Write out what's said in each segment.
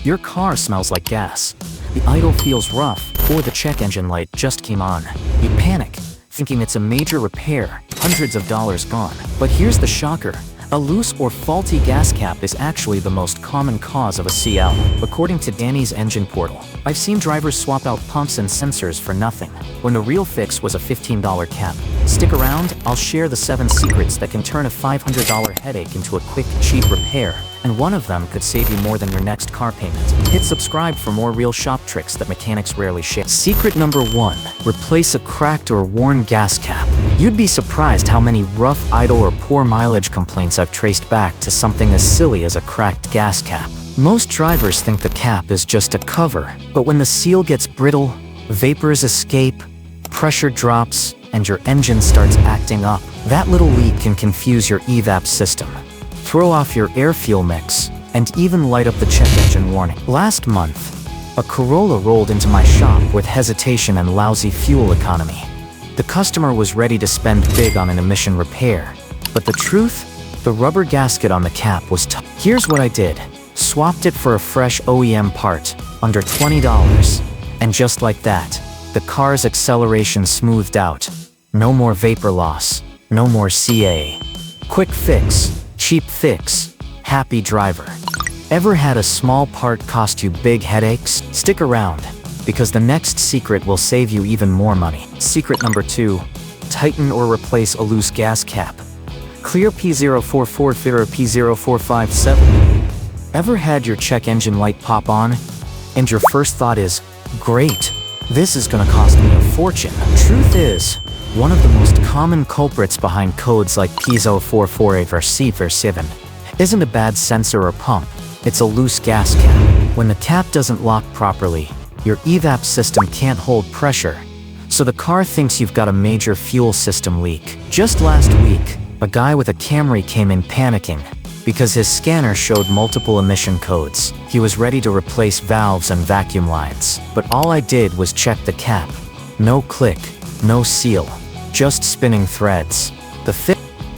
Your car smells like gas. The idle feels rough, or the check engine light just came on. You panic, thinking it's a major repair, hundreds of dollars gone. But here's the shocker. A loose or faulty gas cap is actually the most common cause of a CL. According to Danny's Engine Portal, I've seen drivers swap out pumps and sensors for nothing, when the real fix was a $15 cap. Stick around, I'll share the 7 secrets that can turn a $500 headache into a quick, cheap repair, and one of them could save you more than your next car payment. Hit subscribe for more real shop tricks that mechanics rarely share. Secret number 1. Replace a cracked or worn gas cap. You'd be surprised how many rough, idle, or poor mileage complaints I've traced back to something as silly as a cracked gas cap. Most drivers think the cap is just a cover, but when the seal gets brittle, vapors escape, pressure drops, and your engine starts acting up, that little leak can confuse your EVAP system, throw off your air-fuel mix, and even light up the check engine warning. Last month, a Corolla rolled into my shop with hesitation and lousy fuel economy. The customer was ready to spend big on an emission repair, but the truth? The rubber gasket on the cap was tough. Here's what I did. Swapped it for a fresh OEM part, under $20. And just like that, the car's acceleration smoothed out. No more vapor loss. No more CA. Quick fix. Cheap fix. Happy driver. Ever had a small part cost you big headaches? Stick around, because the next secret will save you even more money. Secret number 2. Tighten or replace a loose gas cap. Clear P0440 P0457. Ever had your check engine light pop on, and your first thought is, great, this is gonna cost me a fortune? Truth is, one of the most common culprits behind codes like P0448 or C47 isn't a bad sensor or pump, it's a loose gas cap. When the cap doesn't lock properly, your EVAP system can't hold pressure, so the car thinks you've got a major fuel system leak. Just last week, a guy with a Camry came in panicking because his scanner showed multiple emission codes. He was ready to replace valves and vacuum lines, but all I did was check the cap. No click, no seal, just spinning threads.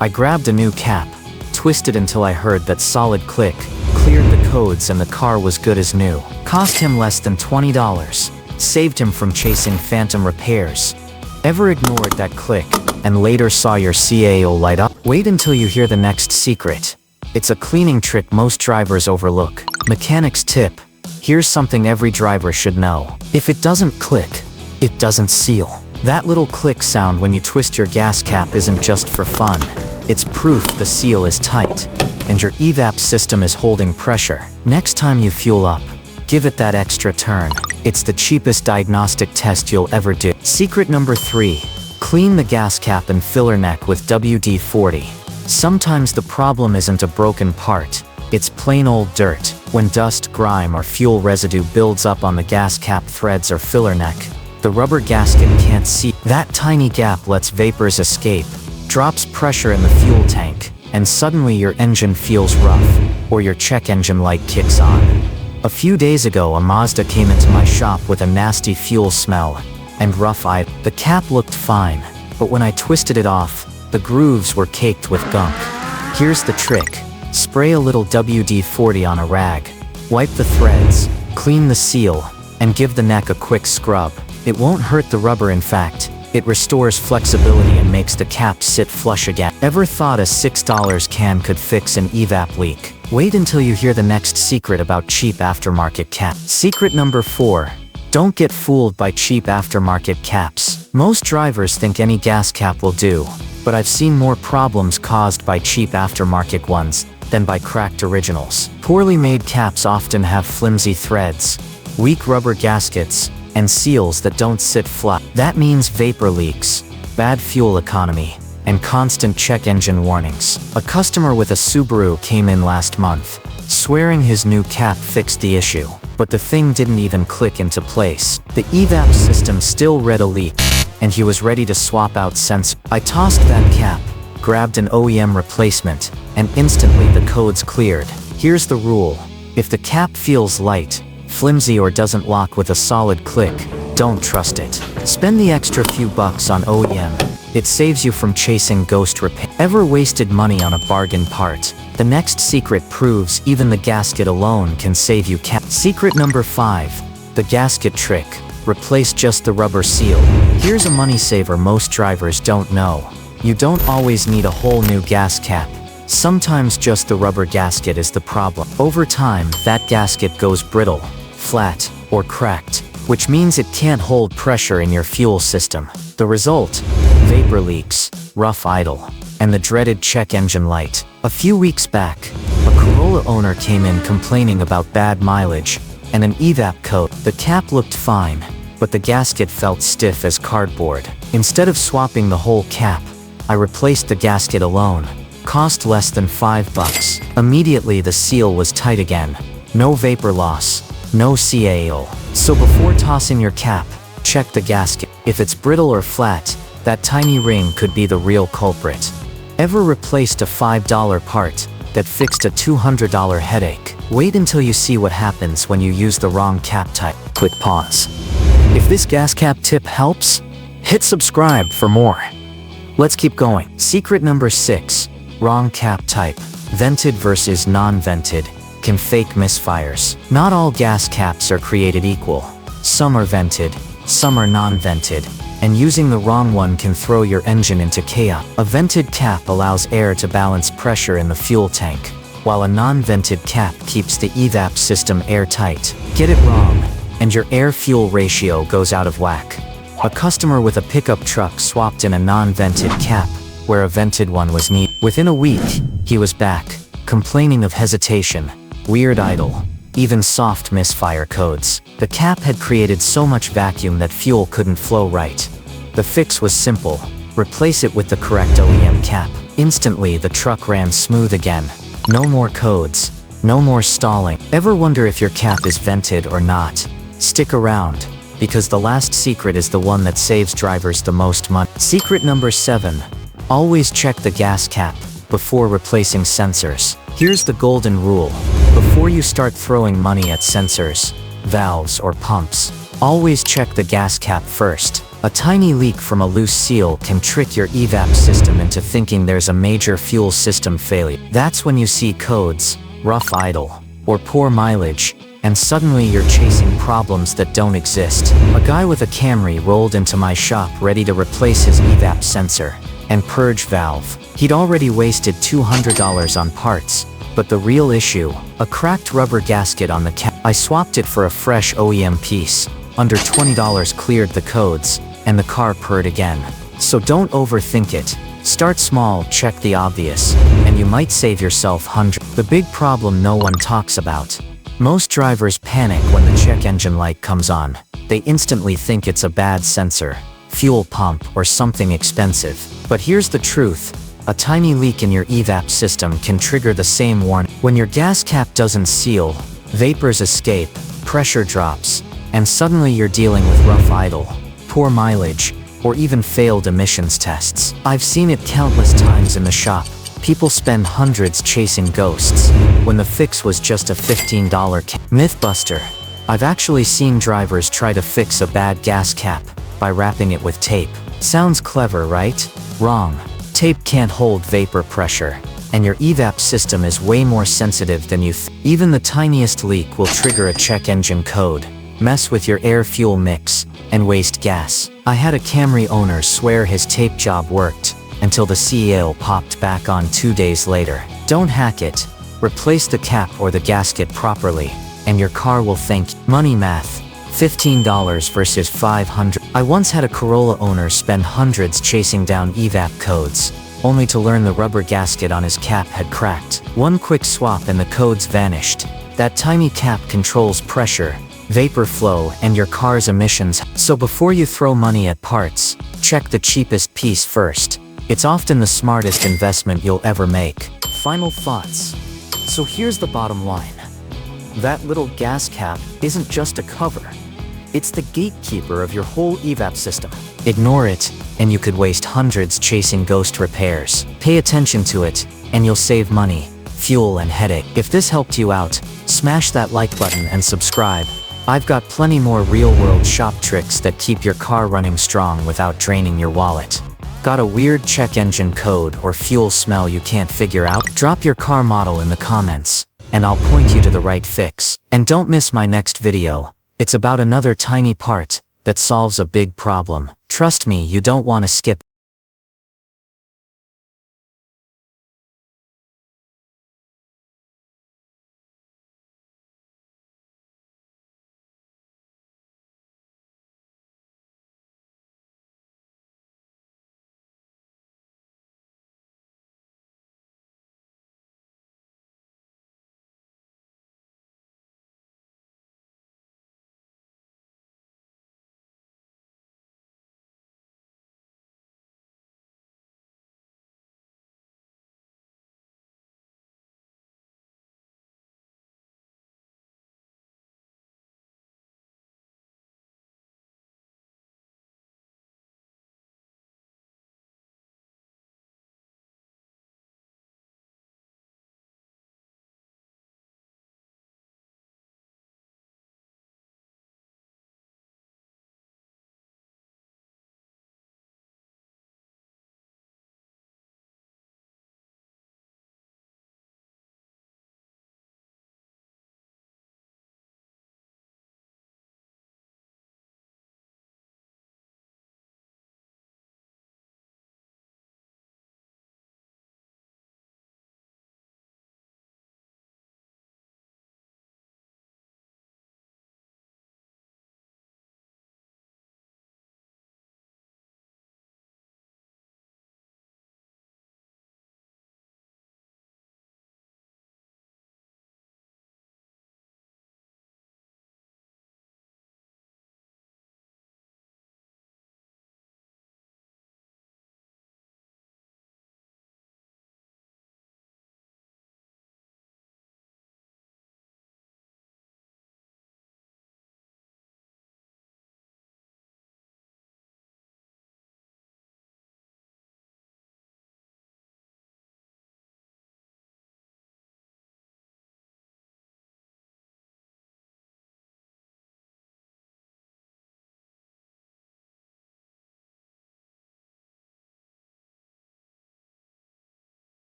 I grabbed a new cap, twisted until I heard that solid click, cleared the codes, and the car was good as new. Cost him less than $20, saved him from chasing phantom repairs. Ever ignored that click and later saw your CAO light up? Wait until you hear the next secret. It's a cleaning trick most drivers overlook. Mechanic's tip. Here's something every driver should know. If it doesn't click, it doesn't seal. That little click sound when you twist your gas cap isn't just for fun. It's proof the seal is tight, and your EVAP system is holding pressure. Next time you fuel up, give it that extra turn. It's the cheapest diagnostic test you'll ever do. Secret number 3. Clean the gas cap and filler neck with WD-40. Sometimes the problem isn't a broken part, it's plain old dirt. When dust, grime, or fuel residue builds up on the gas cap threads or filler neck, the rubber gasket can't see. That tiny gap lets vapors escape, drops pressure in the fuel tank, and suddenly your engine feels rough, or your check engine light kicks on. A few days ago, a Mazda came into my shop with a nasty fuel smell and rough eye. The cap looked fine, but when I twisted it off, the grooves were caked with gunk. Here's the trick. Spray a little WD-40 on a rag, wipe the threads, clean the seal, and give the neck a quick scrub. It won't hurt the rubber, in fact. It restores flexibility and makes the cap sit flush again. Ever thought a $6 can could fix an EVAP leak? Wait until you hear the next secret about cheap aftermarket caps. Secret number 4. Don't get fooled by cheap aftermarket caps. Most drivers think any gas cap will do, but I've seen more problems caused by cheap aftermarket ones than by cracked originals. Poorly made caps often have flimsy threads, weak rubber gaskets, and seals that don't sit flat. That means vapor leaks, bad fuel economy, and constant check engine warnings. A customer with a Subaru came in last month, swearing his new cap fixed the issue, but the thing didn't even click into place. The EVAP system still read a leak, and he was ready to swap out sensor. I tossed that cap, grabbed an OEM replacement, and instantly the codes cleared. Here's the rule. If the cap feels light, flimsy, or doesn't lock with a solid click, don't trust it. Spend the extra few bucks on OEM. It saves you from chasing ghost repair. Ever wasted money on a bargain part, The next secret proves even the gasket alone can save you Secret number 5. The gasket trick. Replace just the rubber seal. Here's a money saver most drivers don't know. You don't always need a whole new gas cap. Sometimes just the rubber gasket is the problem. Over time, that gasket goes brittle, flat, or cracked, which means it can't hold pressure in your fuel system. The result? Vapor leaks, rough idle, and the dreaded check engine light. A few weeks back, a Corolla owner came in complaining about bad mileage and an EVAP coat. The cap looked fine, but the gasket felt stiff as cardboard. Instead of swapping the whole cap, I replaced the gasket alone. Cost less than $5. Immediately the seal was tight again. No vapor loss, no CAO. So before tossing your cap, check the gasket. If it's brittle or flat, that tiny ring could be the real culprit. Ever replaced a $5 part that fixed a $200 headache? Wait until you see what happens when you use the wrong cap type. Quick pause. If this gas cap tip helps, hit subscribe for more. Let's keep going. Secret number 6. Wrong cap type. Vented versus non-vented can fake misfires. Not all gas caps are created equal. Some are vented, some are non-vented, and using the wrong one can throw your engine into chaos. A vented cap allows air to balance pressure in the fuel tank, while a non-vented cap keeps the EVAP system airtight. Get it wrong, and your air-fuel ratio goes out of whack. A customer with a pickup truck swapped in a non-vented cap, where a vented one was needed. Within a week, he was back, complaining of hesitation, weird idle, even soft misfire codes. The cap had created so much vacuum that fuel couldn't flow right. The fix was simple: replace it with the correct OEM cap. Instantly, the truck ran smooth again. No more codes, no more stalling. Ever wonder if your cap is vented or not? Stick around, because the last secret is the one that saves drivers the most money. Secret number 7. Always check the gas cap before replacing sensors. Here's the golden rule. Before you start throwing money at sensors, valves, or pumps, always check the gas cap first. A tiny leak from a loose seal can trick your EVAP system into thinking there's a major fuel system failure. That's when you see codes, rough idle, or poor mileage, and suddenly you're chasing problems that don't exist. A guy with a Camry rolled into my shop ready to replace his EVAP sensor and purge valve. He'd already wasted $200 on parts, but the real issue, a cracked rubber gasket on the cap. I swapped it for a fresh OEM piece. Under $20 cleared the codes, and the car purred again. So don't overthink it. Start small, check the obvious, and you might save yourself hundreds. The big problem no one talks about. Most drivers panic when the check engine light comes on. They instantly think it's a bad sensor, fuel pump, or something expensive. But here's the truth. A tiny leak in your EVAP system can trigger the same warning. When your gas cap doesn't seal, vapors escape, pressure drops, and suddenly you're dealing with rough idle, poor mileage, or even failed emissions tests. I've seen it countless times in the shop. People spend hundreds chasing ghosts, when the fix was just a $15 Mythbuster. I've actually seen drivers try to fix a bad gas cap by wrapping it with tape. Sounds clever, right? Wrong. Tape can't hold vapor pressure, and your EVAP system is way more sensitive than you think. Even the tiniest leak will trigger a check engine code, mess with your air-fuel mix, and waste gas. I had a Camry owner swear his tape job worked, until the CAO popped back on 2 days later. Don't hack it. Replace the cap or the gasket properly, and your car will thank you. Money math. $15 versus $500. I once had a Corolla owner spend hundreds chasing down EVAP codes, only to learn the rubber gasket on his cap had cracked. One quick swap and the codes vanished. That tiny cap controls pressure, vapor flow, and your car's emissions. So before you throw money at parts, check the cheapest piece first. It's often the smartest investment you'll ever make. Final thoughts. So here's the bottom line. That little gas cap isn't just a cover. It's the gatekeeper of your whole EVAP system. Ignore it, and you could waste hundreds chasing ghost repairs. Pay attention to it, and you'll save money, fuel, and headache. If this helped you out, smash that like button and subscribe. I've got plenty more real-world shop tricks that keep your car running strong without draining your wallet. Got a weird check engine code or fuel smell you can't figure out? Drop your car model in the comments, and I'll point you to the right fix. And don't miss my next video. It's about another tiny part that solves a big problem. Trust me, you don't want to skip